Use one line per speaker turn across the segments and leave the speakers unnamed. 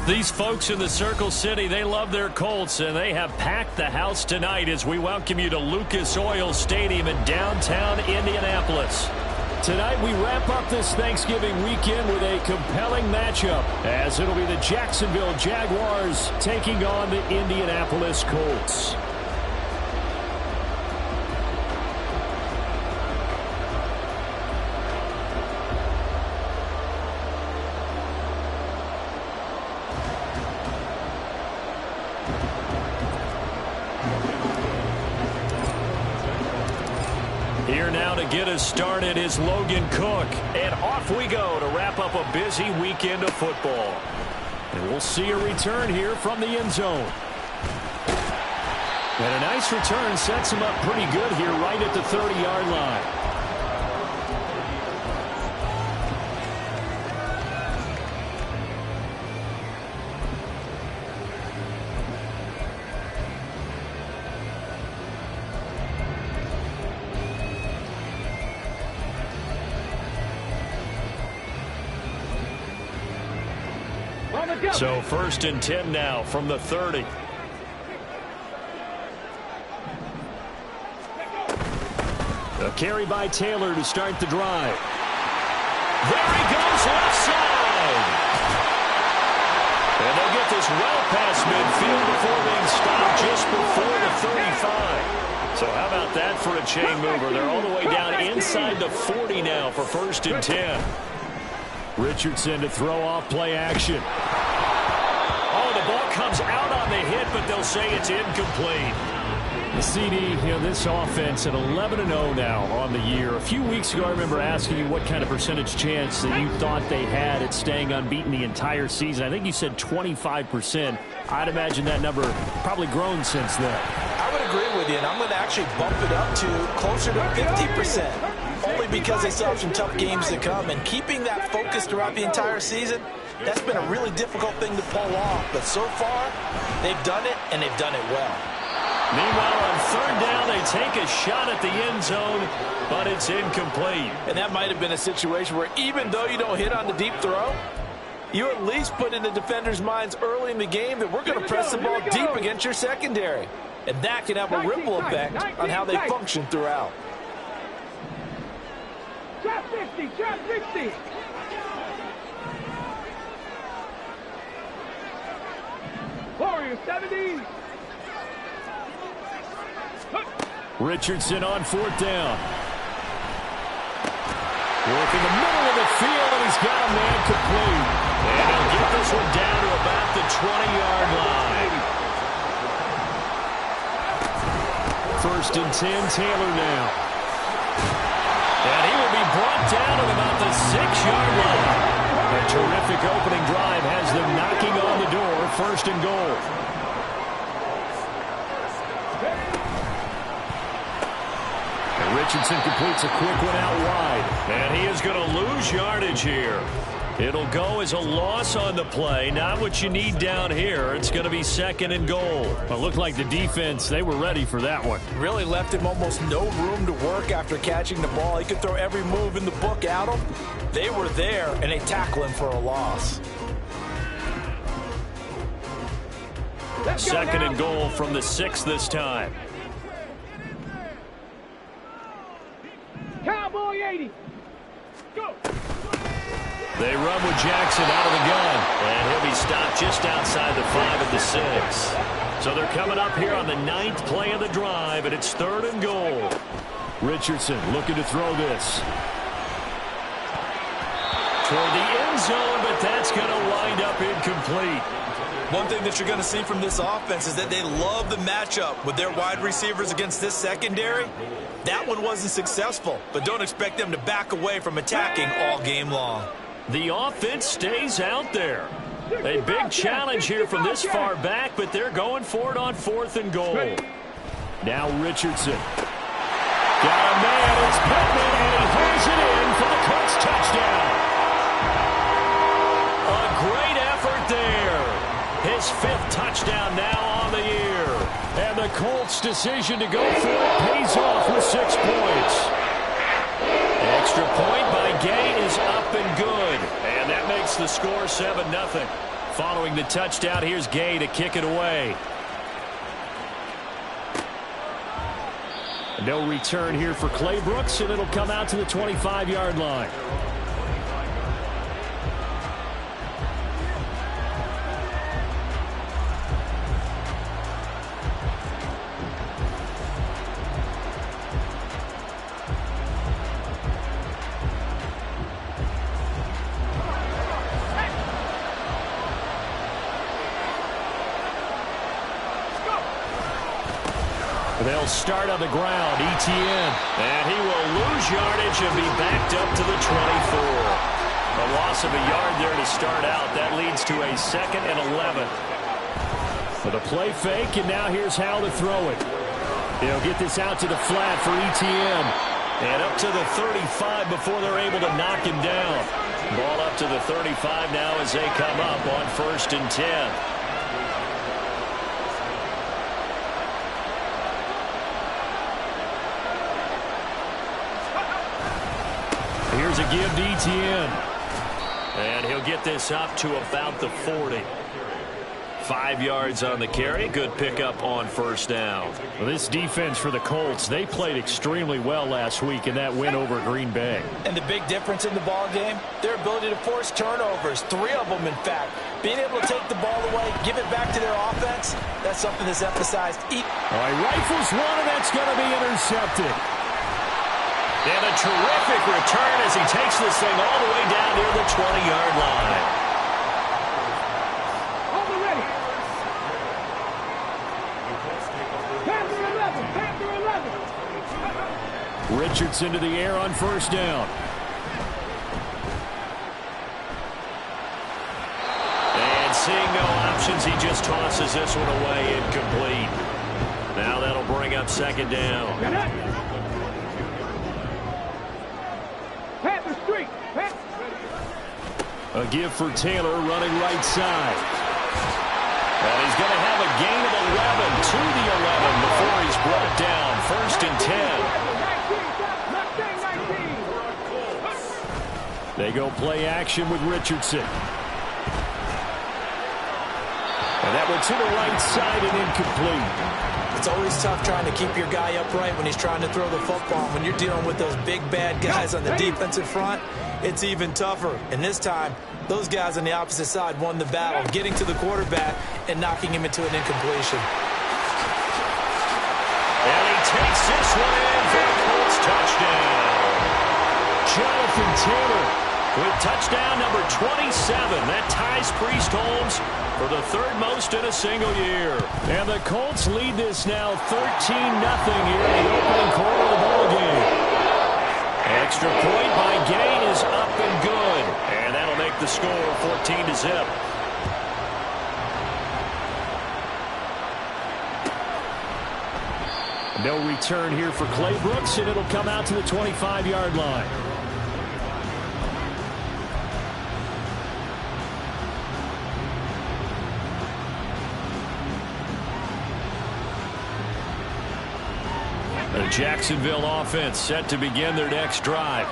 These folks in the Circle City, they love their Colts, and they have packed the house tonight as we welcome you to Lucas Oil Stadium in downtown Indianapolis. Tonight we wrap up this Thanksgiving weekend with a compelling matchup, as it'll be the Jacksonville Jaguars taking on the Indianapolis Colts. Here now to get us started is Logan Cook. And off we go to wrap up a busy weekend of football. And we'll see a return here from the end zone. And a nice return sets him up pretty good here right at the 30-yard line. So 1st and 10 now from the 30. A carry by Taylor to start the drive. There he goes, left side. And they'll get this well past midfield before being stopped just before the 35. So how about that for a chain mover? They're all the way down inside the 40 now for 1st and 10. Richardson to throw off play action. The ball comes out on the hit, but they'll say it's incomplete. The CD, this offense at 11-0 now on the year. A few weeks ago, I remember asking you what kind of percentage chance that you thought they had at staying unbeaten the entire season. I think you said 25%. I'd imagine that number probably grown since then.
I would agree with you, and I'm going to actually bump it up to closer to 50%, only because they still have some tough games to come. And keeping that focus throughout the entire season, that's been a really difficult thing to pull off. But so far, they've done it, and they've done it well.
Meanwhile, on 3rd down, they take a shot at the end zone, but it's incomplete.
And that might have been a situation where even though you don't hit on the deep throw, you at least put in the defender's minds early in the game that we're going to press the ball deep against your secondary. And that can have a ripple effect on how they function throughout.
Trap 50, trap 50. Warrior 70.
Richardson on 4th down. Working the middle of the field, and he's got a man complete. And he'll get this one down to about the 20-yard line. 1st and 10, Taylor now. And he will be brought down at about the 6-yard line. A terrific opening drive has them knocking on the door, 1st and goal. And Richardson completes a quick one out wide. And he is going to lose yardage here. It'll go as a loss on the play. Not what you need down here. It's going to be 2nd and goal. Well, it looked like the defense, they were ready for that one.
Really left him almost no room to work after catching the ball. He could throw every move in the book at him. They were there, and they tackle him for a loss.
2nd and goal from the 6 this time.
Cowboy 80. Go.
They run with Jackson out of the gun. And he'll be stopped just outside the 5 at the 6. So they're coming up here on the 9th play of the drive, and it's 3rd and goal. Richardson looking to throw this. Toward the end zone, but that's going to wind up incomplete.
One thing that you're going to see from this offense is that they love the matchup with their wide receivers against this secondary. That one wasn't successful, but don't expect them to back away from attacking all game long.
The offense stays out there. A big challenge here from this far back, but they're going for it on 4th and goal. Now Richardson. Got a man, it's Pittman, and he holds it in for the Colts touchdown. A great effort there. His 5th touchdown now on the year. And the Colts' decision to go for it pays off with 6 points. Extra point by Gay is up and good. And that makes the score 7-0. Following the touchdown, here's Gay to kick it away. No return here for Clay Brooks, and it'll come out to the 25-yard line. They'll start on the ground. Etienne. And he will lose yardage and be backed up to the 24. A loss of a yard there to start out. That leads to a 2nd and 11. With a play fake, and now here's how to throw it. They'll get this out to the flat for Etienne. And up to the 35 before they're able to knock him down. Ball up to the 35 now as they come up on 1st and 10. Here's a give to Etienne. And he'll get this up to about the 40. 5 yards on the carry. Good pickup on 1st down.
Well, this defense for the Colts, they played extremely well last week in that win over Green Bay.
And the big difference in the ball game, their ability to force turnovers. 3 of them, in fact. Being able to take the ball away, give it back to their offense, that's something that's emphasized.
All right, rifles one, and that's going to be intercepted.
And a terrific return as he takes this thing all the way down near the 20-yard line.
Hold it ready. Panther 11.
Richardson to the air on 1st down.
And seeing no options, he just tosses this one away incomplete. Now that'll bring up 2nd down.
A give for Taylor running right side.
And he's going to have a gain of 11 to the 11 before he's brought down. 1st and 10.
They go play action with Richardson. And that one to the right side and incomplete.
It's always tough trying to keep your guy upright when he's trying to throw the football. When you're dealing with those big, bad guys on the defensive front, it's even tougher. And this time, those guys on the opposite side won the battle, getting to the quarterback and knocking him into an incompletion.
And he takes this one in for a Colts touchdown.
Jonathan Taylor
with touchdown number 27. That ties Priest Holmes for the 3rd most in a single year.
And the Colts lead this now 13-0 here in the opening quarter of the ballgame.
Extra point by Gain is up and good. And that'll make the score 14-0.
No return here for Clay Brooks, and it'll come out to the 25-yard line. The Jacksonville offense set to begin their next drive.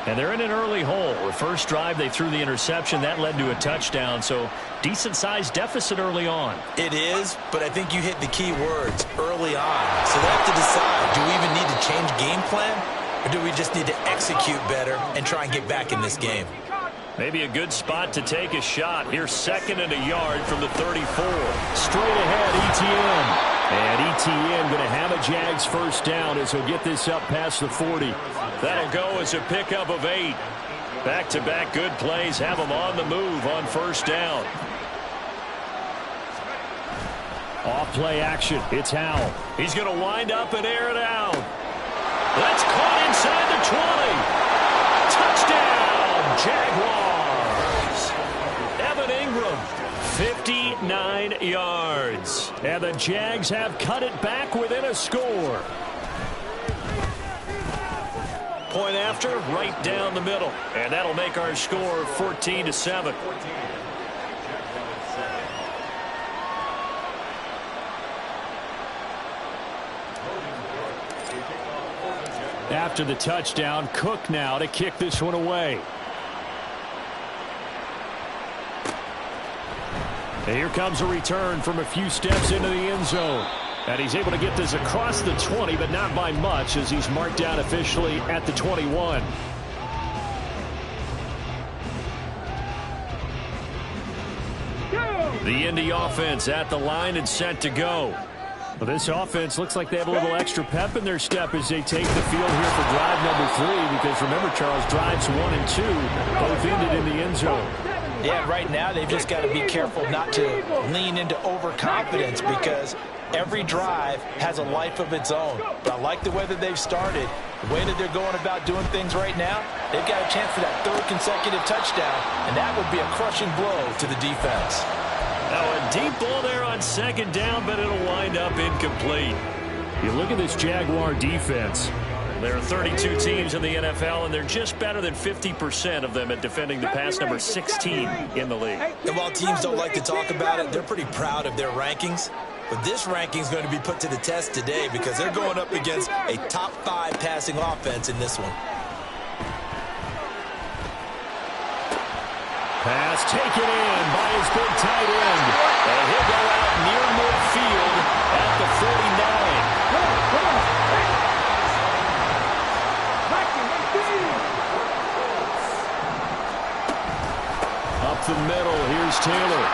And they're in an early hole. The first drive, they threw the interception. That led to a touchdown, so decent-sized deficit early on.
It is, but I think you hit the key words, early on. So they have to decide, do we even need to change game plan, or do we just need to execute better and try and get back in this game?
Maybe a good spot to take a shot. Here's 2nd and a yard from the 34.
Straight ahead, Etienne. And Etienne going to have a Jags 1st down as he'll get this up past the 40.
That'll go as a pickup of 8. Back-to-back good plays have them on the move on 1st down.
Off play action. It's Howell.
He's going to wind up and air it out. That's caught inside the 20. Touchdown, Jaguars. Evan Ingram, 59 yards.
And the Jags have cut it back within a score.
Point after, right down the middle. And that'll make our score 14-7.
After the touchdown, Cook now to kick this one away. And here comes a return from a few steps into the end zone. And he's able to get this across the 20, but not by much, as he's marked down officially at the 21. The Indy offense at the line and set to go. Well, this offense looks like they have a little extra pep in their step as they take the field here for drive number 3, because remember, Charles, drives 1 and 2 both ended in the end zone.
Yeah, right now they've just got to be careful not to lean into overconfidence, because every drive has a life of its own. But I like the way that they've started. The way that they're going about doing things right now, they've got a chance for that 3rd consecutive touchdown, and that would be a crushing blow to the defense.
Now a deep ball there on 2nd down, but it'll wind up incomplete. You look at this Jaguar defense. There are 32 teams in the NFL, and they're just better than 50% of them at defending the pass, number 16 in the league.
And while teams don't like to talk about it, they're pretty proud of their rankings. But this ranking is going to be put to the test today, because they're going up against a top 5 passing offense in this one.
Pass taken in by his big tight end. And he'll go out near midfield at the 49. Up the middle, here's Taylor.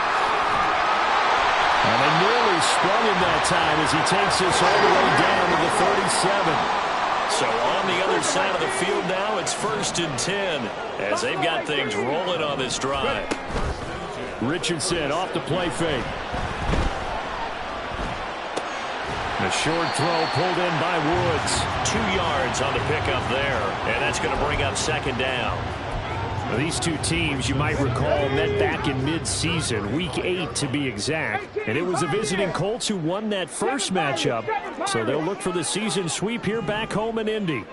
And they nearly sprung him that time as he takes this all the way down to the 37. So on the other side of the field now, it's 1st and 10 as they've got things rolling on this drive. Richardson off the play fake. A short throw pulled in by Woods. 2 yards on the pickup there, and that's going to bring up 2nd down. Now, these two teams, you might recall, met back in mid-season, week 8 to be exact. And it was the visiting Colts who won that first matchup. So they'll look for the season sweep here back home in Indy.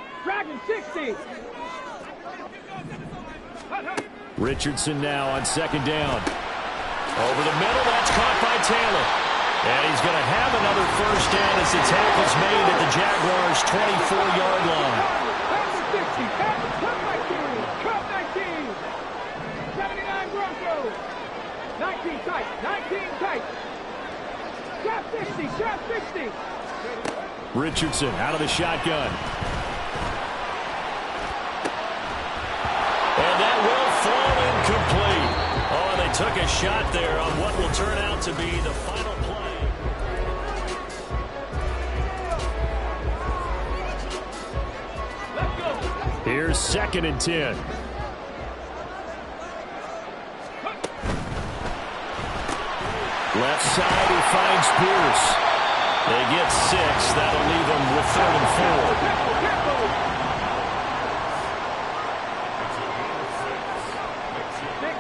Richardson now on 2nd down. Over the middle, that's caught by Taylor. And he's going to have another 1st down as the tackle's made at the Jaguars' 24-yard line.
19 tight, 19 tight. Shot 60, shot 60.
Richardson out of the shotgun. And that will fall incomplete. Oh, and they took a shot there on what will turn out to be the final play. Here's 2nd and 10. Left side, he finds Pierce. They get 6. That'll leave them with 3rd and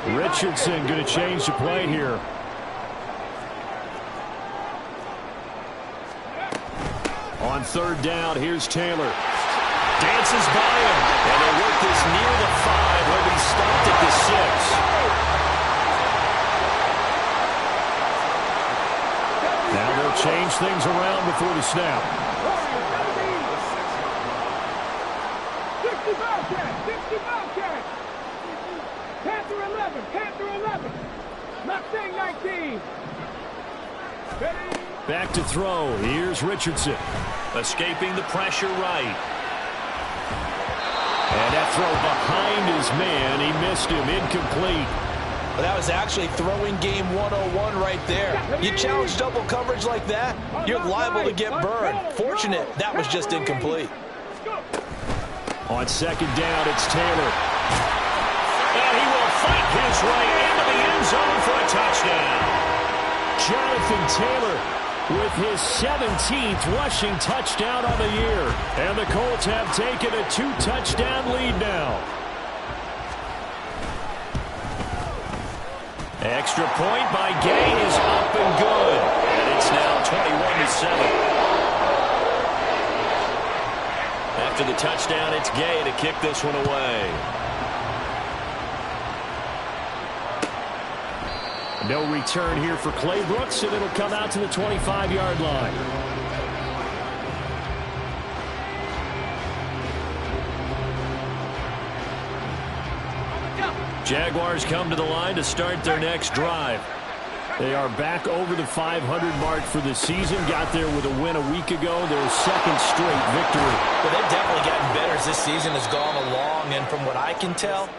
4. Richardson going to change the play here. On 3rd down, here's Taylor. Dances by him, and they work this near the 5. He'll be stopped at the 6. Now they'll change things around before the snap.
60 Bobcat, 60 Bobcat. Panther 11, Panther 11. Mustang 19.
Back to throw. Here's Richardson. Escaping the pressure right. And that throw behind his man. He missed him. Incomplete.
Well, that was actually throwing game 101 right there. You challenge double coverage like that, you're liable to get burned. Fortunate, that was just incomplete.
On 2nd down, it's Taylor. And he will fight his way into the end zone for a touchdown. Jonathan Taylor with his 17th rushing touchdown on the year. And the Colts have taken a 2-touchdown lead now. Extra point by Gay is up and good. And it's now 21-7. After the touchdown, it's Gay to kick this one away. No return here for Clay Brooks, and it'll come out to the 25-yard line. Jaguars come to the line to start their next drive. They are back over the 500 mark for the season. Got there with a win a week ago. Their second straight victory.
Well, they've definitely gotten better as this season has gone along. And from what I can tell,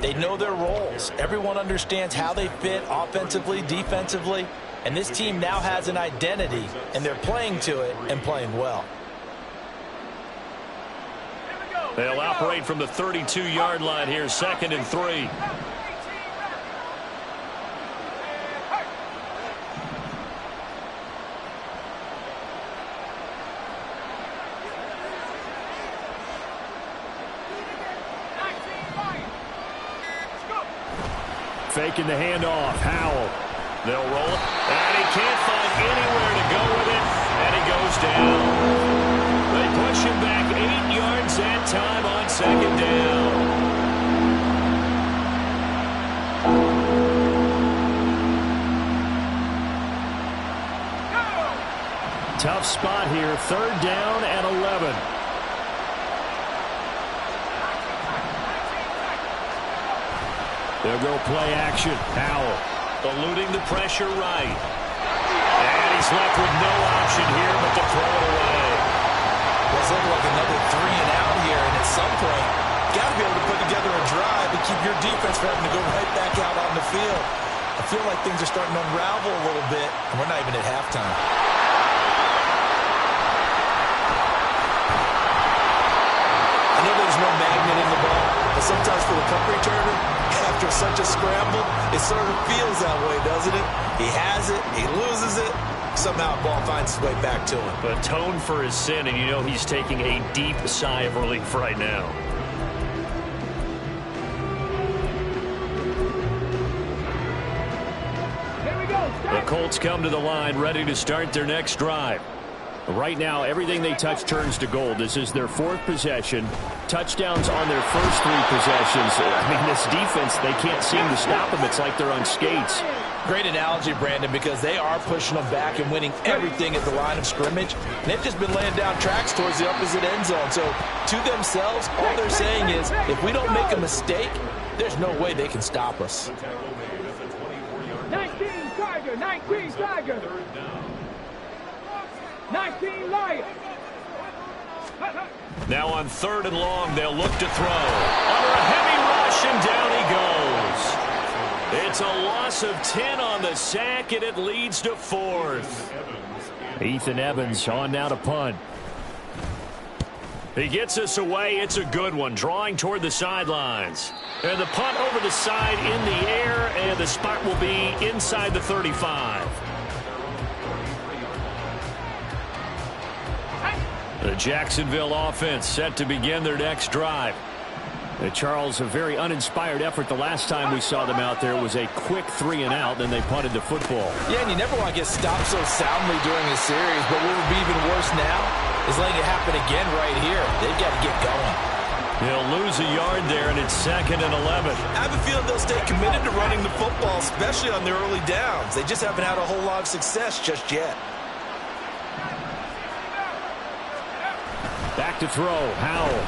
they know their roles. Everyone understands how they fit offensively, defensively. And this team now has an identity, and they're playing to it and playing well.
They'll operate from the 32-yard line here, 2nd and 3.
Faking the handoff. Howell. They'll roll it. And he can't find anywhere to go with it. And he goes down. They push him back 8 yards that time on 2nd down. Tough spot here. 3rd down and 11. They'll go play action. Howell eluding the pressure right. And he's left with no option here but to throw it away.
Well, it's looking like another 3 and out here, and at some point, got to be able to put together a drive and keep your defense from having to go right back out on the field. I feel like things are starting to unravel a little bit, and we're not even at halftime. I know there's no magnet in the ball, but sometimes for the punt returner, after such a scramble, it sort of feels that way, doesn't it? He has it, he loses it, somehow the ball finds its way back to him.
Atone for his sin, and you know he's taking a deep sigh of relief right now.
Here we go.
The Colts come to the line, ready to start their next drive. Right now, everything they touch turns to gold. This is their 4th possession. Touchdowns on their first 3 possessions. I mean, this defense, they can't seem to stop them. It's like they're on skates.
Great analogy, Brandon, because they are pushing them back and winning everything at the line of scrimmage. And they've just been laying down tracks towards the opposite end zone. So, to themselves, all they're saying is, if we don't make a mistake, there's no way they can stop us.
19 Tiger, 19 Tiger. 19 Lion.
Now on 3rd and long, they'll look to throw. Under a heavy rush, and down he goes. It's a loss of 10 on the sack, and it leads to 4th.
Ethan Evans on now to punt.
He gets us away. It's a good one, drawing toward the sidelines. And the punt over the side in the air, and the spot will be inside the 35. The Jacksonville offense set to begin their next drive.
Charles, a very uninspired effort. The last time we saw them out there was a quick 3 and out, then they punted the football.
Yeah, and you never want to get stopped so soundly during a series, but what would be even worse now is letting it happen again right here. They've got to get going.
He'll lose a yard there, and it's 2nd and 11.
I have a feeling they'll stay committed to running the football, especially on their early downs. They just haven't had a whole lot of success just yet.
Back to throw, Howell.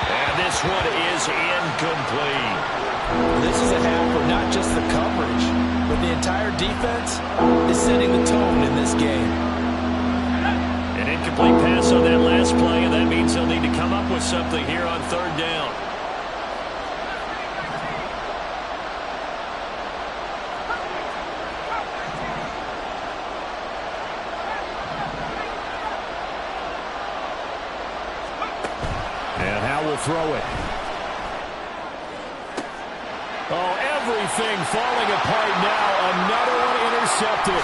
And this one is incomplete.
This is a half for not just the coverage, but the entire defense is setting the tone in this game.
An incomplete pass on that last play, and that means they'll need to come up with something here on 3rd down.
And Howell will throw it.
Oh, everything falling apart now. Another one intercepted.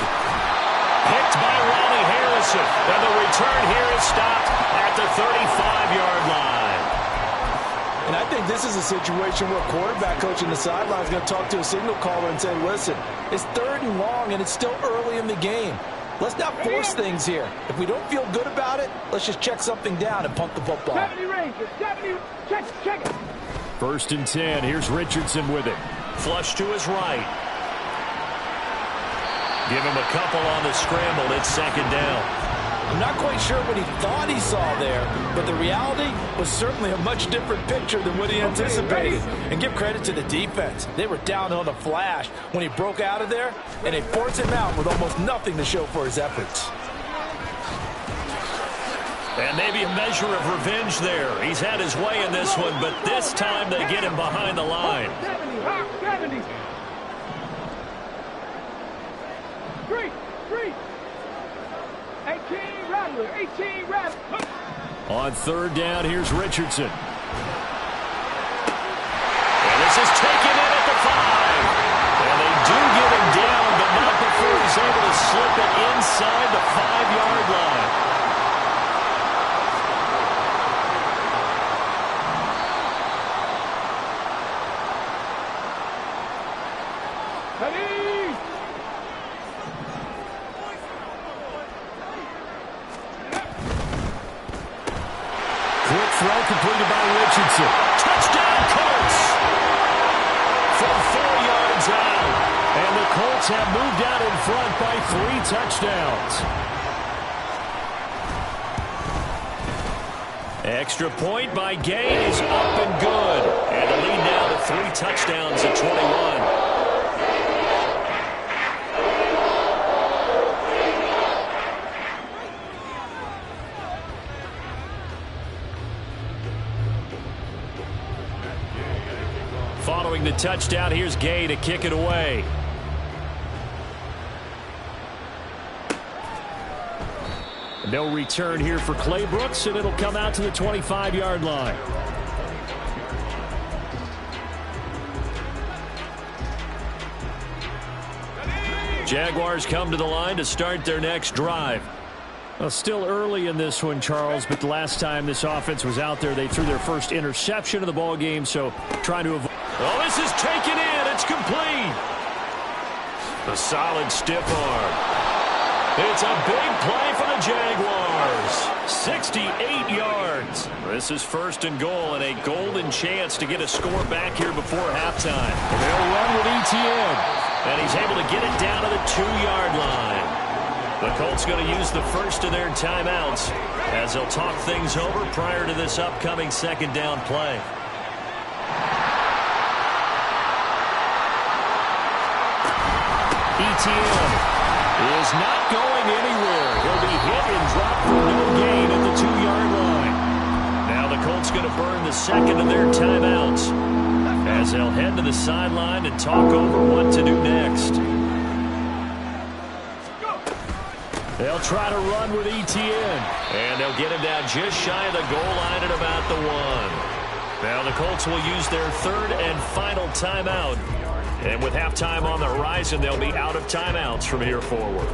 Picked by Ronnie Harrison. And the return here is stopped at the 35-yard line.
And I think this is a situation where quarterback coach in the sideline is going to talk to a signal caller and say, listen, it's 3rd and long and it's still early in the game. Let's not force things here. If we don't feel good about it, let's just check something down and punt the football.
70 Rangers, 70, check it.
1st and 10, here's Richardson with it.
Flush to his right. Give him a couple on the scramble. It's 2nd down.
I'm not quite sure what he thought he saw there, but the reality was certainly a much different picture than what he anticipated. And give credit to the defense. They were down on a flash when he broke out of there, and they forced him out with almost nothing to show for his efforts.
And maybe a measure of revenge there. He's had his way in this one, but this time they get him behind the line.
70. 3. 18 Rattler. 18 Rattler.
On third down, here's Richardson. And this is taken in at the 5. And they do get him down, but not before he's able to slip it inside the 5-yard line.
Completed by Richardson. Touchdown, Colts! From 4 yards out. And the Colts have moved out in front by 3 touchdowns. Extra point by Gain is up and good. And the lead now to 3 touchdowns at 21. Following the touchdown, here's Gay to kick it away. No return here for Clay Brooks, and it'll come out to the 25-yard line. Jaguars come to the line to start their next drive. Well, still early in this one, Charles, but the last time this offense was out there, they threw their first interception of the ball game, so trying to avoid. Well, this is taken in. It's complete. A solid stiff arm. It's a big play for the Jaguars. 68 yards. This is first and goal and a golden chance to get a score back here before halftime. They'll run with ETN, and he's able to get it down to the 2-yard line. The Colts going to use the first of their timeouts as they'll talk things over prior to this upcoming second down play. ETN is not going anywhere. He'll be hit and dropped for no gain at the 2-yard line. Now the Colts going to burn the second of their timeouts as they'll head to the sideline and talk over what to do next. They'll try to run with ETN, and they'll get him down just shy of the goal line at about the 1. Now the Colts will use their third and final timeout. And with halftime on the horizon, they'll be out of timeouts from here forward.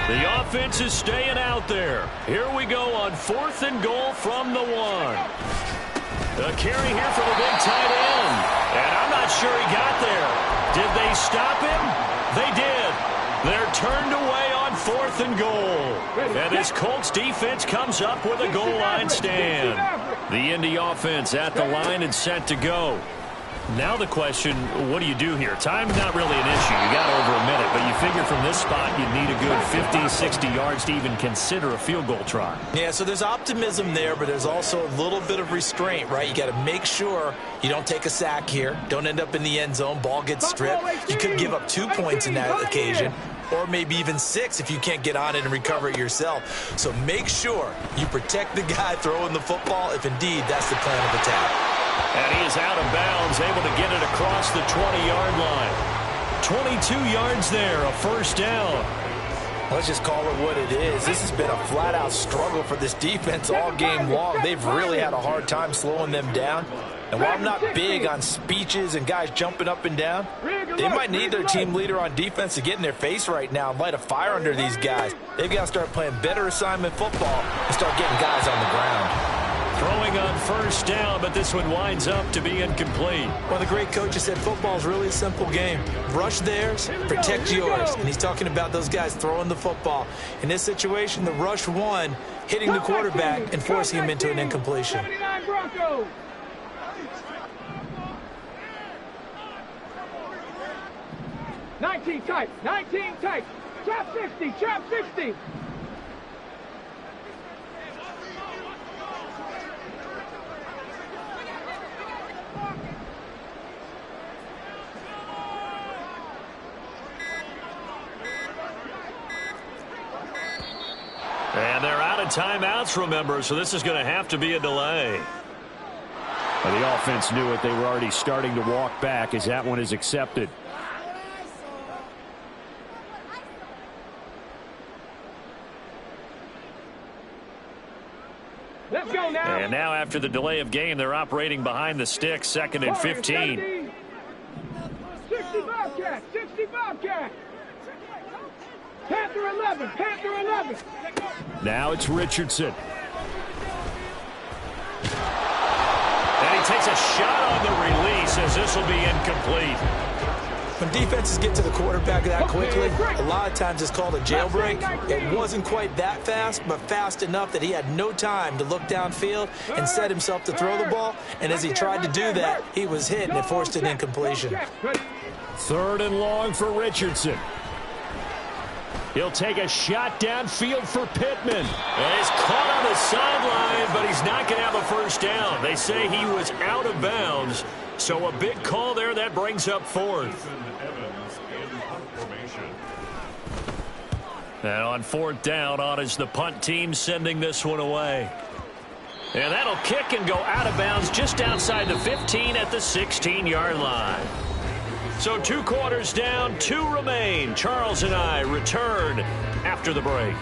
The offense is staying out there. Here we go on 4th and goal from the 1. A carry here for the big tight end. And I'm not sure he got there. Did they stop him? They did. They're turned away on 4th and goal. And this Colts defense comes up with a goal line stand. The Indy offense at the line and set to go. Now the question, what do you do here? Time's not really an issue. You got over a minute, but you figure from this spot you'd need a good 50, 60 yards to even consider a field goal try.
Yeah, so there's optimism there, but there's also a little bit of restraint, right? You got to make sure you don't take a sack here. Don't end up in the end zone. Ball gets stripped. You could give up 2 points in that occasion, or maybe even 6 if you can't get on it and recover it yourself. So make sure you protect the guy throwing the football if indeed that's the plan of attack.
And he is out of bounds, able to get it across the 20-yard line. 22 yards there, a first down.
Let's just call it what it is. This has been a flat-out struggle for this defense all game long. They've really had a hard time slowing them down. And while I'm not big on speeches and guys jumping up and down, they might need their team leader on defense to get in their face right now and light a fire under these guys. They've got to start playing better assignment football and start getting guys on the ground.
Throwing on first down, but this one winds up to be incomplete.
Well, the great coach has said football is really a simple game. Rush theirs, protect yours. And he's talking about those guys throwing the football. In this situation, the rush won, hitting the quarterback and forcing him into an incompletion.
19 tight. 19 tight. Trap 60. Trap 60.
And they're out of timeouts, remember, so this is going to have to be a delay.
Well, the offense knew it. They were already starting to walk back as that one is accepted.
Let's go now.
And now after the delay of game, they're operating behind the sticks, 2nd and 15.
60 Bobcat. 60 Bobcat. Panther 11. Panther 11.
Now it's Richardson.
And he takes a shot on the release as this will be incomplete.
When defenses get to the quarterback that quickly, a lot of times it's called a jailbreak. It wasn't quite that fast, but fast enough that he had no time to look downfield and set himself to throw the ball. And as he tried to do that, he was hit and it forced an incompletion.
3rd and long for Richardson. He'll take a shot downfield for Pittman.
And he's caught on the sideline, but he's not going to have a first down. They say he was out of bounds, so a big call there that brings up 4th. And on 4th down, on is the punt team sending this one away. And that'll kick and go out of bounds just outside the 15 at the 16-yard line. So 2 quarters down, 2 remain. Charles and I return after the break.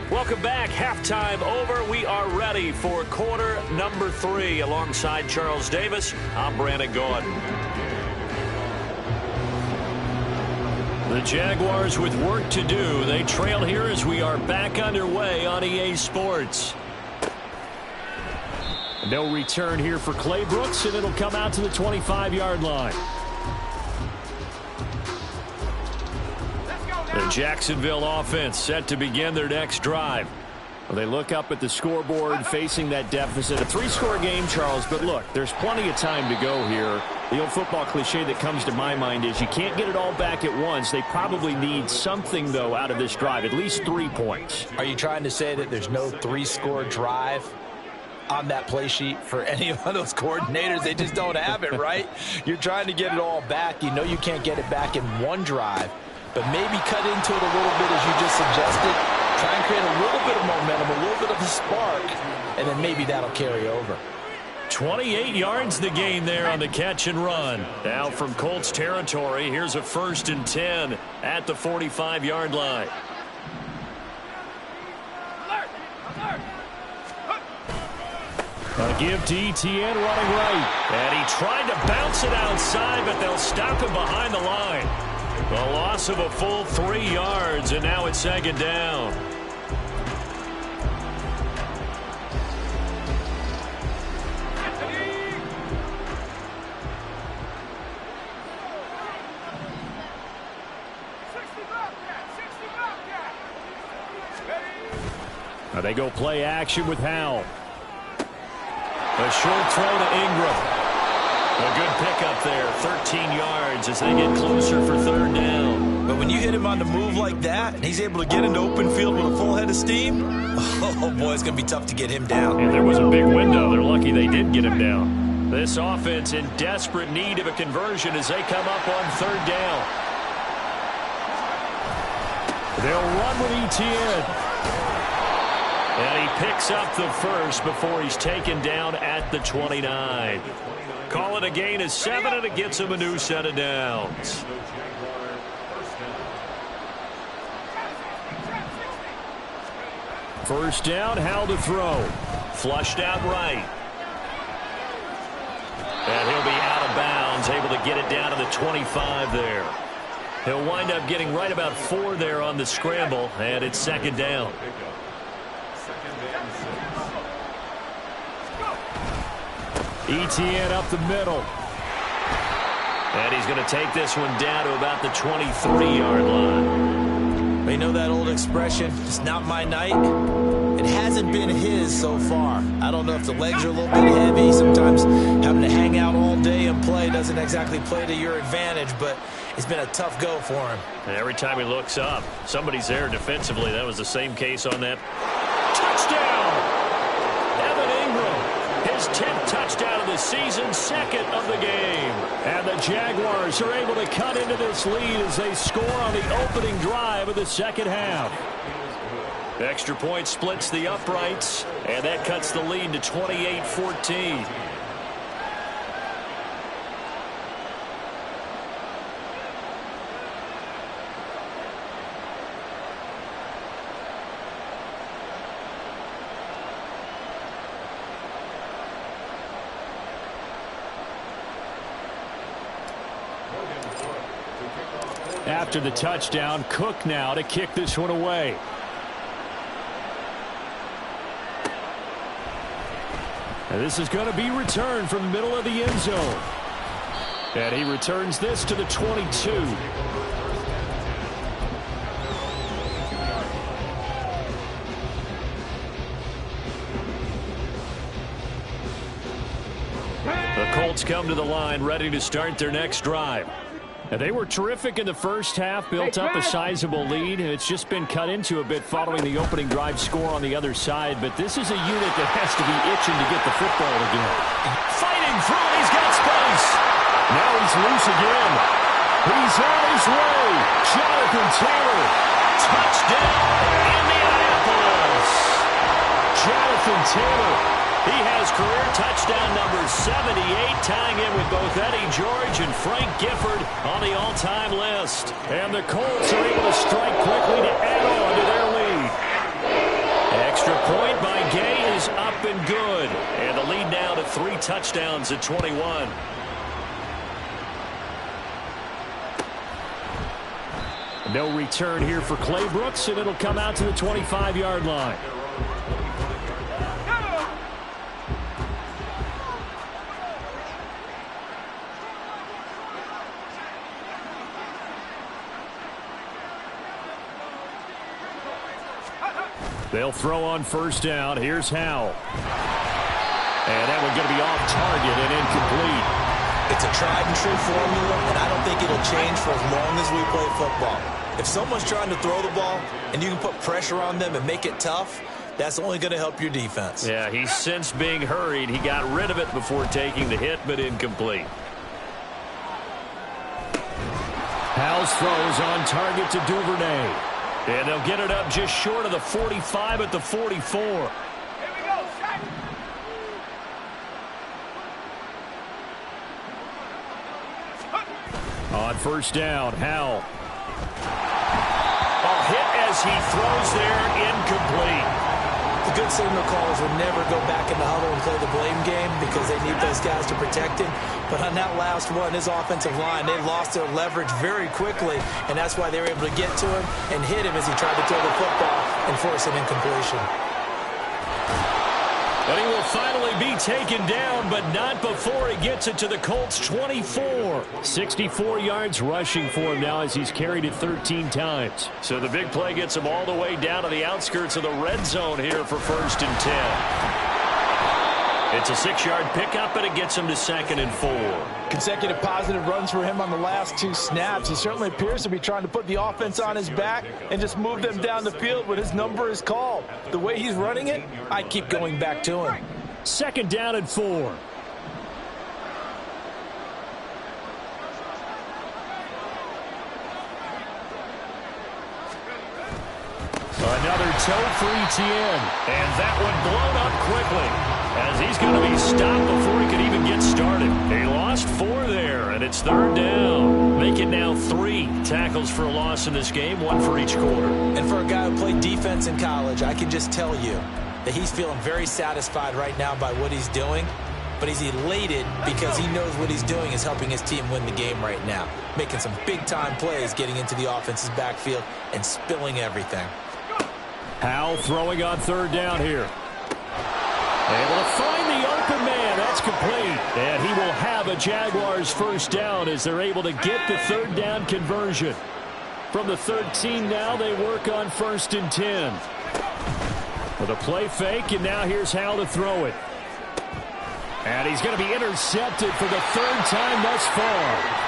Welcome back. Halftime over. We are ready for quarter number 3. Alongside Charles Davis, I'm Brandon Gordon. The Jaguars with work to do. They trail here as we are back underway on EA Sports.
No return here for Clay Brooks, and it'll come out to the 25-yard line.
The Jacksonville offense set to begin their next drive.
Well, they look up at the scoreboard facing that deficit. A 3-score game, Charles, but look, there's plenty of time to go here. The old football cliche that comes to my mind is you can't get it all back at once. They probably need something, though, out of this drive, at least 3 points.
Are you trying to say that there's no 3-score drive on that play sheet for any of those coordinators? They just don't have it, right? You're trying to get it all back. You know you can't get it back in one drive, but maybe cut into it a little bit as you just suggested. Try and create a little bit of momentum, a little bit of a spark, and then maybe that'll carry over.
28 yards the gain there on the catch and run. Now from Colts territory, here's a 1st and 10 at the 45-yard line.
A give to ETN running right.
And he tried to bounce it outside, but they'll stop him behind the line. The loss of a full 3 yards, and now it's 2nd down.
Now they go play action with Howell.
A short throw to Ingram. A good pickup there, 13 yards as they get closer for 3rd down.
But when you hit him on the move like that, and he's able to get into open field with a full head of steam, oh boy, it's going to be tough to get him down.
And there was a big window. They're lucky they did get him down. This offense in desperate need of a conversion as they come up on 3rd down.
They'll run with ETN.
And he picks up the first before he's taken down at the 29. Call it a gain of 7, and it gets him a new set of downs.
First down, Howell to throw.
Flushed out right. And he'll be out of bounds, able to get it down to the 25 there. He'll wind up getting right about 4 there on the scramble, and it's 2nd down.
ETN up the middle.
And he's going to take this one down to about the 23-yard line.
You know that old expression. It's not my night. It hasn't been his so far. I don't know if the legs are a little bit heavy. Sometimes having to hang out all day and play doesn't exactly play to your advantage, but it's been a tough go for him.
And every time he looks up, somebody's there defensively. That was the same case on that touchdown. Evan Ingram, his 10th touchdown of the season, second of the game. And the Jaguars are able to cut into this lead as they score on the opening drive of the second half. The extra point splits the uprights, and that cuts the lead to 28-14. After the touchdown, Cook now to kick this one away. And this is going to be returned from the middle of the end zone. And he returns this to the 22. The Colts come to the line, ready to start their next drive. And they were terrific in the first half, built up a sizable lead, and it's just been cut into a bit following the opening drive score on the other side. But this is a unit that has to be itching to get the football again. Fighting through, he's got space. Now he's loose again. He's on his way. Jonathan Taylor. Touchdown, Indianapolis. Jonathan Taylor. He has career touchdown number 78, tying in with both Eddie George and Frank Gifford on the all-time list. And the Colts are able to strike quickly to add on to their lead. Extra point by Gay is up and good. And the lead now to 3 touchdowns at 21. No return here for Clay Brooks, and it'll come out to the 25-yard line. They'll throw on first down. Here's Howell. And that one's going to be off target and incomplete.
It's a tried-and-true formula, and I don't think it'll change for as long as we play football. If someone's trying to throw the ball and you can put pressure on them and make it tough, that's only going to help your defense.
Yeah, he's since being hurried. He got rid of it before taking the hit, but incomplete. Howell's throws on target to Duvernay. And they'll get it up just short of the 45 at the 44.
Here we go, Shaq.
On first down, Howell. A hit as he throws there, incomplete.
The good signal callers would never go back in the huddle and play the blame game because they need those guys to protect him. But on that last one, his offensive line, they lost their leverage very quickly, and that's why they were able to get to him and hit him as he tried to throw the football and force an incompletion.
And he will finally be taken down, but not before he gets it to the Colts' 24. 64 yards rushing for him now as he's carried it 13 times. So the big play gets him all the way down to the outskirts of the red zone here for 1st and 10. It's a 6-yard pickup, and it gets him to 2nd and 4.
Consecutive positive runs for him on the last 2 snaps. He certainly appears to be trying to put the offense on his back and just move them down the field when his number is called. The way he's running it, I keep going back to him.
2nd down and 4. Another toe for ETN. And that one blown up quickly as he's going to be stopped before he could even get started. He lost 4 there, and it's 3rd down. Make it now 3 tackles for a loss in this game, 1 for each quarter.
And for a guy who played defense in college, I can just tell you that he's feeling very satisfied right now by what he's doing. But he's elated because he knows what he's doing is helping his team win the game right now. Making some big-time plays, getting into the offense's backfield, and spilling everything.
Howell throwing on 3rd down here. Able to find the open man. That's complete. And he will have a Jaguars 1st down as they're able to get the 3rd down conversion. From the 13 now, they work on 1st and 10. With a play fake, and now here's Hal to throw it. And he's going to be intercepted for the 3rd time thus far.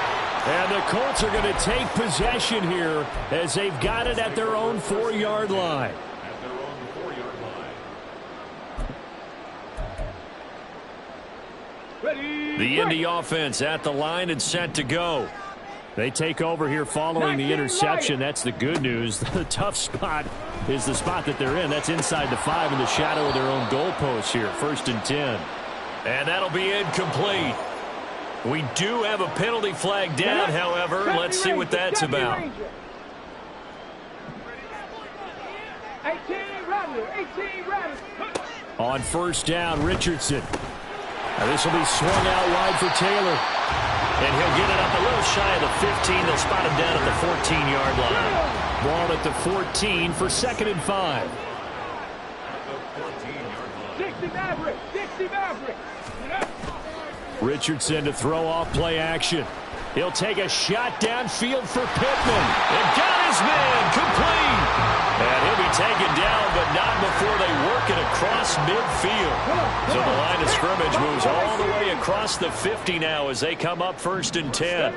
And the Colts are going to take possession here as they've got it at their own 4-yard line. The Indy offense at the line and set to go. They take over here following the interception. That's the good news. The tough spot is the spot that they're in. That's inside the 5 in the shadow of their own goalpost here. 1st and 10. And that'll be incomplete. We do have a penalty flag down, however. Let's see what that's about.
18 Rattler.
On 1st down, Richardson. Now this will be swung out wide for Taylor. And he'll get it up a little shy of the 15. They'll spot him down at the 14-yard line. Ball at the 14 for 2nd and 5.
60 Maverick.
Richardson to throw off play action. He'll take a shot downfield for Pittman. And got his man complete. And he'll be taken down, but not before they work it across midfield. So the line of scrimmage moves all the way across the 50 now as they come up 1st and 10.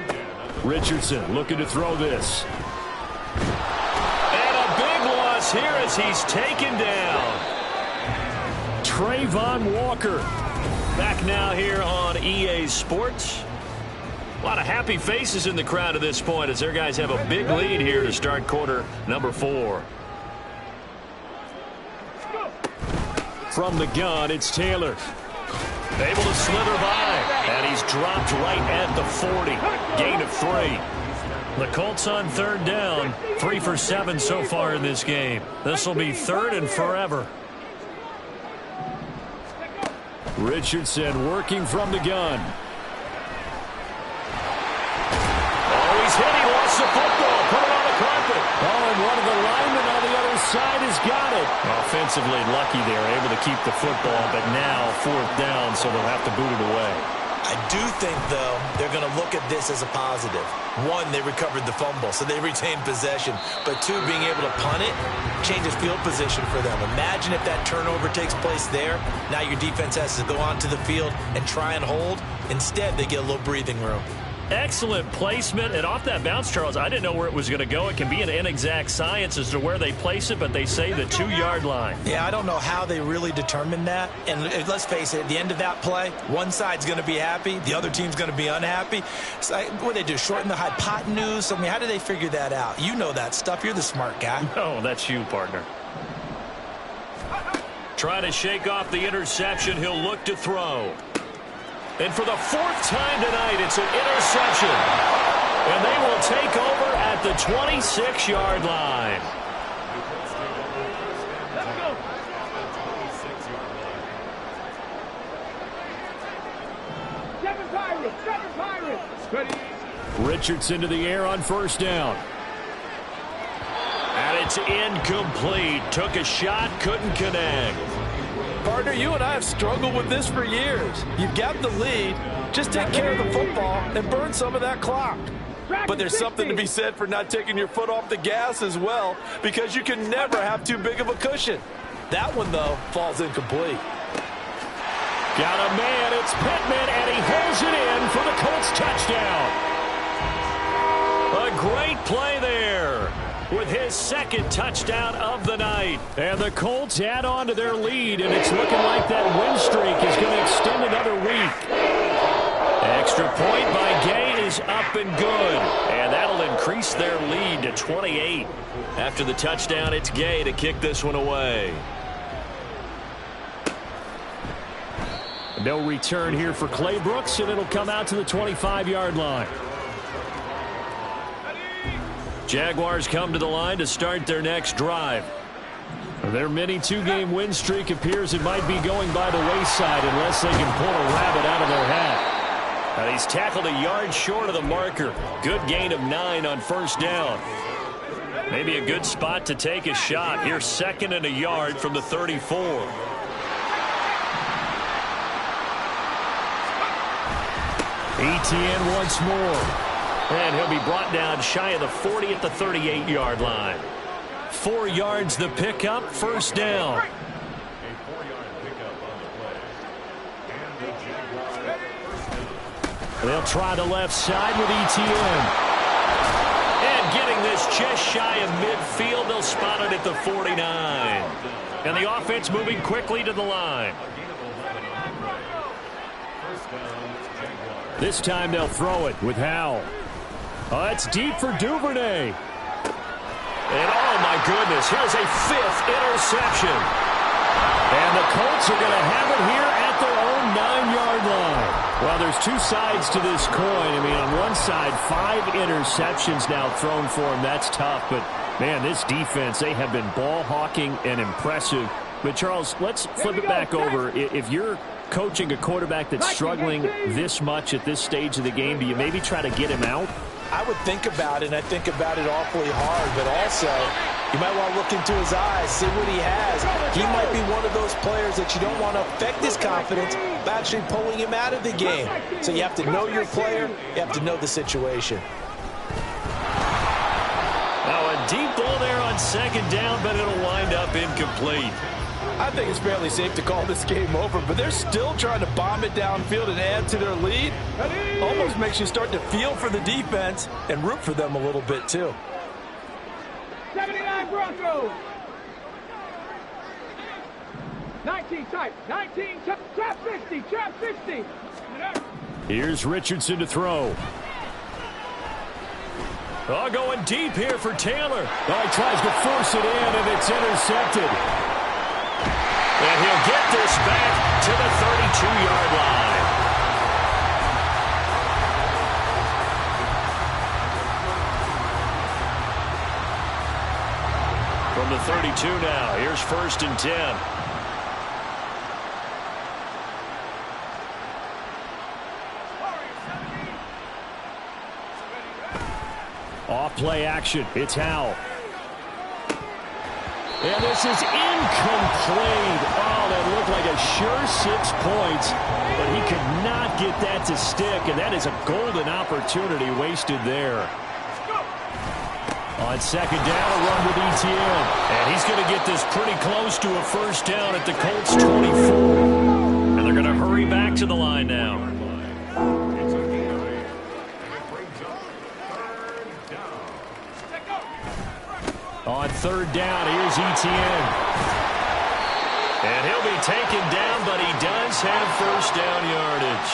Richardson looking to throw this. And a big loss here as he's taken down. Trayvon Walker back now here on EA Sports. A lot of happy faces in the crowd at this point as their guys have a big lead here to start quarter number 4. From the gun, it's Taylor. Able to slither by, and he's dropped right at the 40. Gain of 3. The Colts on 3rd down. 3 for 7 so far in this game. This will be 3rd and forever. Richardson working from the gun. Oh, he's hit. He lost the football. Put it on the carpet. Oh, and one of the linemen on the other side has got it. Offensively lucky there, able to keep the football, but now 4th down, so they'll have to boot it away.
I do think, though, they're going to look at this as a positive. 1, they recovered the fumble, so they retained possession. But 2, being able to punt it changes field position for them. Imagine if that turnover takes place there. Now your defense has to go onto the field and try and hold. Instead, they get a little breathing room.
Excellent placement, and off that bounce, Charles, I didn't know where it was going to go. It can be an inexact science as to where they place it, but they say the 2-yard line.
Yeah, I don't know how they really determined that. And let's face it, at the end of that play, one side's going to be happy, the other team's going to be unhappy. So what do they do, shorten the hypotenuse? I mean, how do they figure that out? You know that stuff. You're the smart guy.
No, that's you, partner. Trying to shake off the interception. He'll look to throw. And for the 4th time tonight, it's an interception. And they will take over at the 26-yard line.
Seven Pirates.
Richardson to the air on 1st down. And it's incomplete. Took a shot, couldn't connect.
Partner, you and I have struggled with this for years. You've got the lead. Just take care of the football and burn some of that clock. But there's something to be said for not taking your foot off the gas as well, because you can never have too big of a cushion. That one, though, falls incomplete.
Got a man, it's Pittman, and he holds it in for the Colts touchdown. A great play there with his 2nd touchdown of the night. And the Colts add on to their lead, and it's looking like that win streak is going to extend another week. Extra point by Gay is up and good, and that'll increase their lead to 28. After the touchdown, it's Gay to kick this one away. No return here for Clay Brooks, and it'll come out to the 25-yard line. Jaguars come to the line to start their next drive. Their mini 2-game win streak appears it might be going by the wayside unless they can pull a rabbit out of their hat. And he's tackled a yard short of the marker. Good gain of 9 on 1st down. Maybe a good spot to take a shot. Here's 2nd and a yard from the 34. Etienne once more. And he'll be brought down shy of the 40 at the 38-yard line. 4 yards the pickup, first down. They'll try the left side with ETN. And getting this just shy of midfield, they'll spot it at the 49. And the offense moving quickly to the line. This time they'll throw it with Howell. Oh, that's deep for Duvernay. And oh my goodness, here's a 5th interception. And the Colts are going to have it here at their own 9-yard line. Well, there's 2 sides to this coin. I mean, on one side, 5 interceptions now thrown for him. That's tough. But, man, this defense, they have been ball hawking and impressive. But, Charles, let's flip it back over. If you're coaching a quarterback that's struggling this much at this stage of the game, do you maybe try to get him out?
I would think about it, and I think about it awfully hard, but also you might want to look into his eyes, see what he has. He might be one of those players that you don't want to affect his confidence by actually pulling him out of the game. So you have to know your player, you have to know the situation.
Now a deep ball there on second down, but it'll wind up incomplete.
I think it's fairly safe to call this game over, but they're still trying to bomb it downfield and add to their lead. Almost makes you start to feel for the defense and root for them a little bit, too.
79 Broncos. 19 tight. 19 trap 60. Trap 60.
Here's Richardson to throw. Oh, going deep here for Taylor. Oh, he tries to force it in, and it's intercepted. And he'll get this back to the 32-yard line. From the 32 now, here's 1st and 10. Off play action, it's Howell. And this is incomplete. Oh, that looked like a sure 6 points, but he could not get that to stick, and that is a golden opportunity wasted there. On second down, a run with ETN. And he's going to get this pretty close to a first down at the Colts 24. And they're going to hurry back to the line now. On third down, here's ETN. And he'll be taken down, but he does have first down yardage.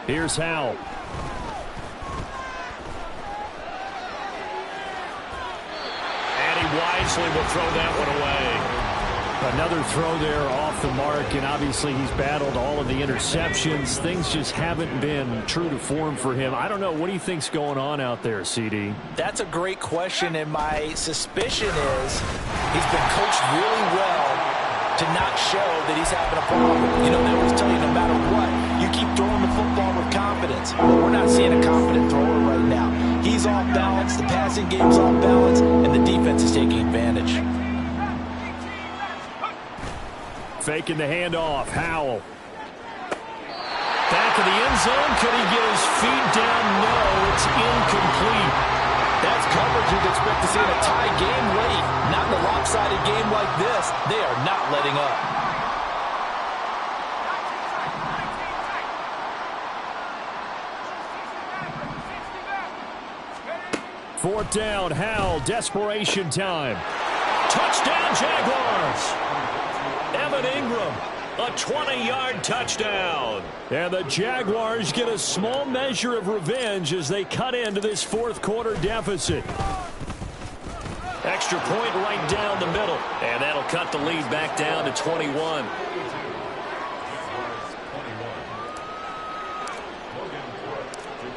Here's Howell. And he wisely will throw that one away. Another throw there off the mark, and obviously he's battled all of the interceptions. Things just haven't been true to form for him. I don't know. What do you think's going on out there, CD?
That's a great question, and my suspicion is he's been coached really well to not show that he's having a problem. You know, they always tell you no matter what, you keep throwing the football with confidence. But we're not seeing a confident thrower right now. He's off balance, the passing game's off balance, and the defense is taking advantage.
Faking the handoff, Howell. Back of the end zone, could he get his feet down? No, it's incomplete.
That's coverage you'd expect to see in a tie game late. Not in a lopsided game like this. They are not letting up.
Fourth down, Howell, desperation time. Touchdown, Jaguars! Evan Ingram, a 20-yard touchdown. And the Jaguars get a small measure of revenge as they cut into this fourth quarter deficit. Extra point right down the middle. And that'll cut the lead back down to 21.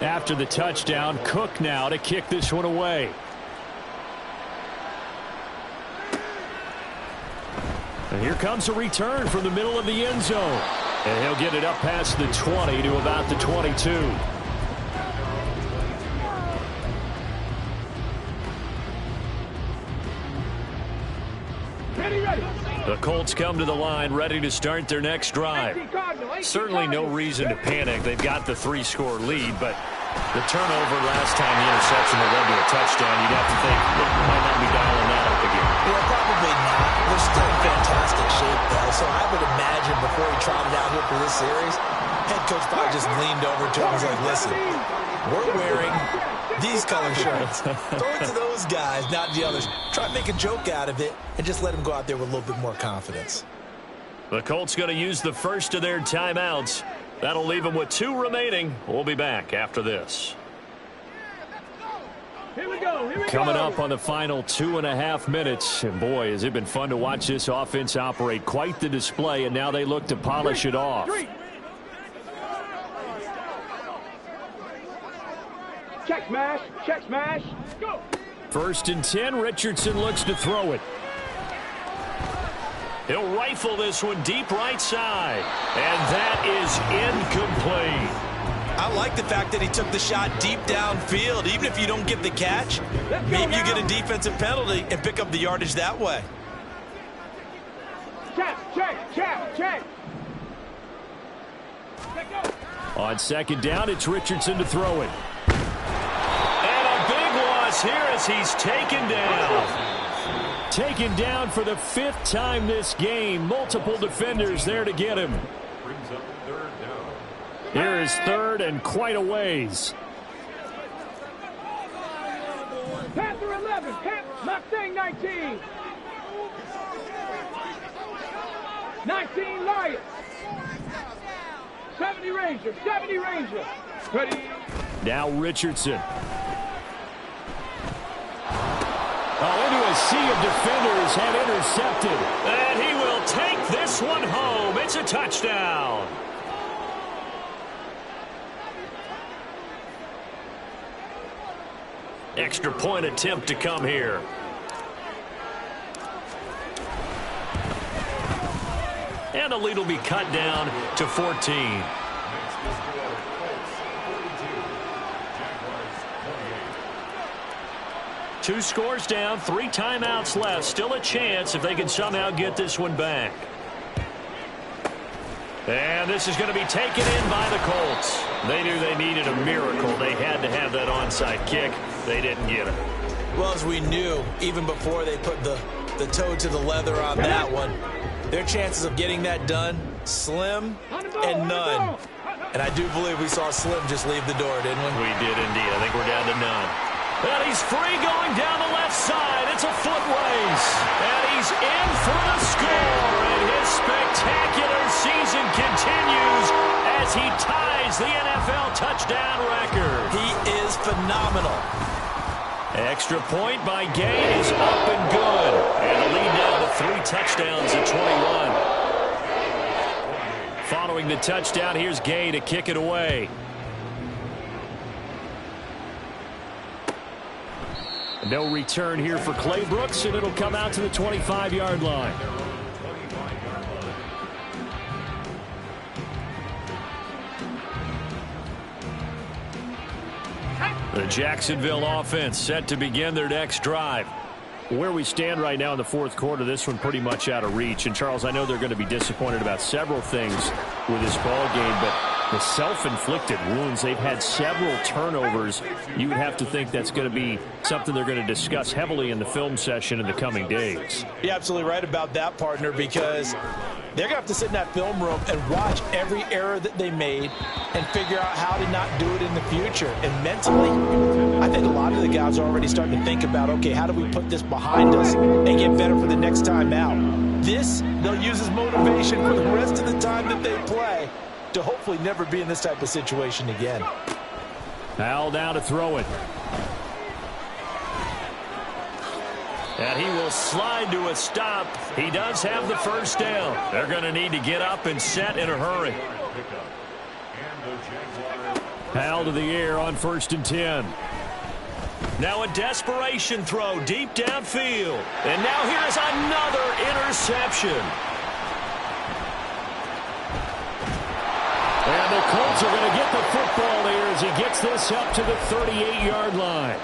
After the touchdown, Cook now to kick this one away. And here comes a return from the middle of the end zone. And he'll get it up past the 20 to about the 22.
Ready, ready.
The Colts come to the line ready to start their next drive. Certainly no reason to panic. They've got the 3-score lead, but the turnover last time, the interception that led to a touchdown, you'd have to think they might not be dialing that up again.
Yeah, probably not. They're still in fantastic shape, though, so I would imagine before he trotted out here for this series, head coach probably just leaned over to him and was like, listen, we're wearing these color shirts. Throw it to those guys, not the others. Try to make a joke out of it and just let them go out there with a little bit more confidence.
The Colts going to use the first of their timeouts. That'll leave them with 2 remaining. We'll be back after this.
Here we go.
Coming up on the final 2.5 minutes. And boy, has it been fun to watch this offense operate. Quite the display, and now they look to polish it off.
Check smash. Check smash. Go.
1st and 10. Richardson looks to throw it. He'll rifle this one deep right side. And that is incomplete.
I like the fact that he took the shot deep downfield. Even if you don't get the catch, maybe you get a defensive penalty and pick up the yardage that way.
Check.
On 2nd down, it's Richardson to throw it. And a big loss here as he's taken down. Taken down for the 5th time this game. Multiple defenders there to get him. Here is 3rd and quite a ways.
Panther 11. Mustang 19. 19 Lions. 70 Ranger. Ready.
Now Richardson. Into a sea of defenders and intercepted. And he will take this one home. It's a touchdown. Extra point attempt to come here. And the lead will be cut down to 14. Two scores down, 3 timeouts left. Still a chance if they can somehow get this one back. And this is going to be taken in by the Colts. They knew they needed a miracle. They had to have that onside kick. They didn't get it.
Well, as we knew, even before they put the toe to the leather on that one, their chances of getting that done, slim and none. And I do believe we saw Slim just leave the door, didn't we?
We did indeed. I think we're down to none. And he's free going down the left side. It's a foot race. And he's in for the score. And his spectacular season continues as he ties the NFL touchdown record.
He is phenomenal.
Extra point by Gay is up and good. And the lead now to 3 touchdowns at 21. Following the touchdown, here's Gay to kick it away. No return here for Clay Brooks, and it'll come out to the 25-yard line. The Jacksonville offense set to begin their next drive. Where we stand right now in the 4th quarter, this one pretty much out of reach. And, Charles, I know they're going to be disappointed about several things with this ball game, but the self-inflicted wounds, they've had several turnovers. You would have to think that's going to be something they're going to discuss heavily in the film session in the coming days.
You're absolutely right about that, partner, because they're going to have to sit in that film room and watch every error that they made and figure out how to not do it in the future. And mentally, I think a lot of the guys are already starting to think about, okay, how do we put this behind us and get better for the next time out? This, they'll use as motivation for the rest of the time that they play to hopefully never be in this type of situation again.
Al down to throw it. And he will slide to a stop. He does have the first down. They're going to need to get up and set in a hurry. Al to the air on 1st and 10. Now a desperation throw deep downfield. And now here is another interception. And the Colts are going to get the football here as he gets this up to the 38-yard line.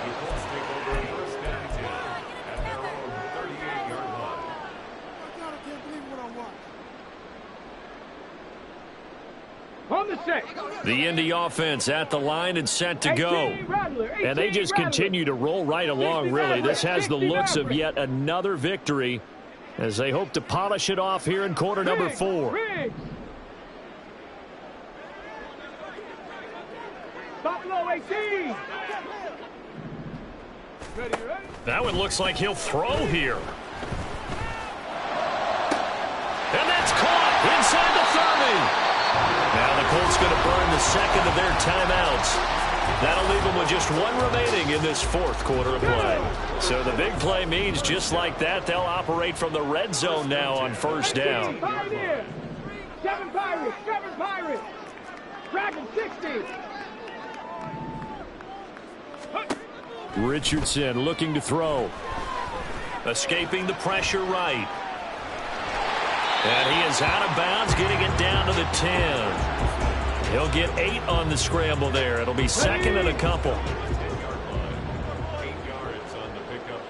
On the set.
The Indy offense at the line and set to go. And they just continue to roll right along, really. This has the looks of yet another victory as they hope to polish it off here in quarter number 4.
Buffalo 18.
That one looks like he'll throw here. And that's caught inside the 30. Now the Colts going to burn the second of their timeouts. That'll leave them with just one remaining in this fourth quarter of play. So the big play means just like that, they'll operate from the red zone now on first down.
7 Pirates, 7 Pirates. Dragon 60.
Richardson looking to throw. Escaping the pressure right. And he is out of bounds, getting it down to the 10. He'll get 8 on the scramble there. It'll be second and a couple.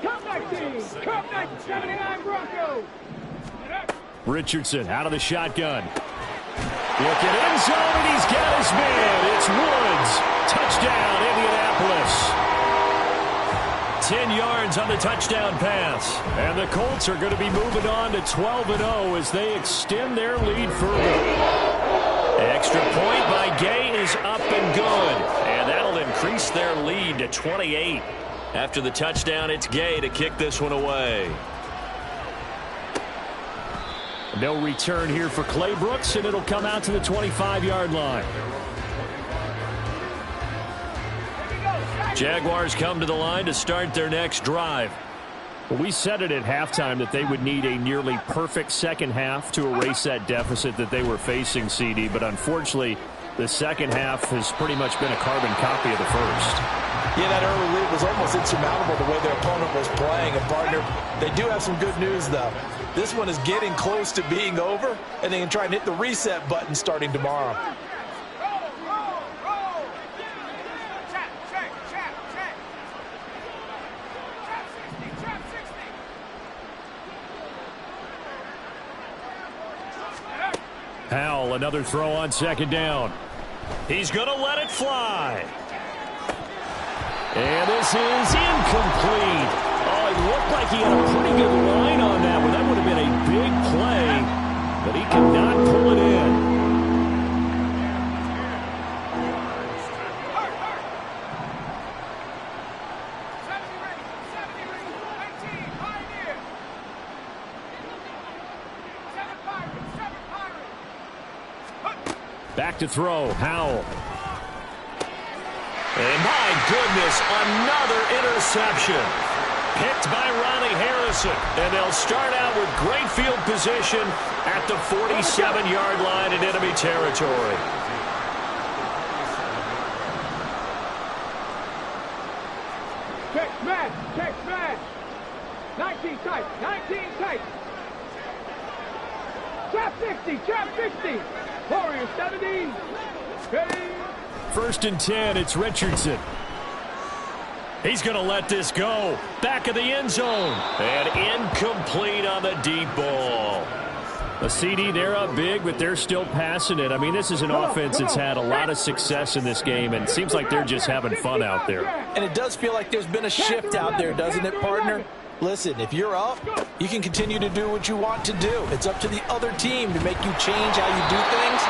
Come 19, come 79 Broncos.
Richardson out of the shotgun. Looking end zone, and he's got his man. It's Woods. Touchdown, Indianapolis. 10 yards on the touchdown pass. And the Colts are going to be moving on to 12-0 as they extend their lead further. Extra point by Gay is up and good. And that'll increase their lead to 28. After the touchdown, it's Gay to kick this one away. No return here for Clay Brooks, and it'll come out to the 25-yard line. Jaguars come to the line to start their next drive. Well, we said it at halftime that they would need a nearly perfect second half to erase that deficit that they were facing, CD. But unfortunately, the second half has pretty much been a carbon copy of the first.
Yeah, that early lead was almost insurmountable the way their opponent was playing. And, partner, they do have some good news, though. This one is getting close to being over, and they can try and hit the reset button starting tomorrow.
Howell, another throw on second down. He's going to let it fly. And this is incomplete. Oh, it looked like he had a pretty good line on that one. That would have been a big play, but he could not pull it in. Back to throw, Howell. And my goodness, another interception. Picked by Ronnie Harrison. And they'll start out with great field position at the 47-yard line in enemy territory.
Check smash, check smash. 19 tight, 19 tight. Trap 60, trap 60. Warriors 70. Ready.
First and 10, it's Richardson. He's going to let this go. Back of the end zone. And incomplete on the deep ball. A CD, they're up big, but they're still passing it. I mean, this is an offense that's had a lot of success in this game, and it seems like they're just having fun out there.
And it does feel like there's been a shift out there, doesn't it, partner? Listen, if you're up, you can continue to do what you want to do. It's up to the other team to make you change how you do things.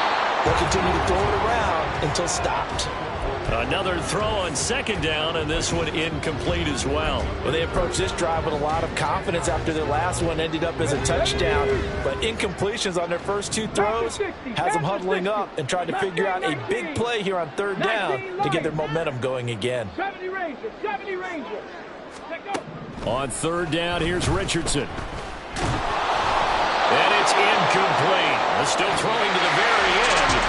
They'll continue to throw it around until stopped.
Another throw on second down, and this one incomplete as well.
Well, they approached this drive with a lot of confidence after their last one ended up as a touchdown. But incompletions on their first 2 throws has them huddling up and trying to figure out a big play here on third down to get their momentum going again.
70 Rangers, 70 Rangers.
On third down, here's Richardson. And it's incomplete. Still throwing to the very end.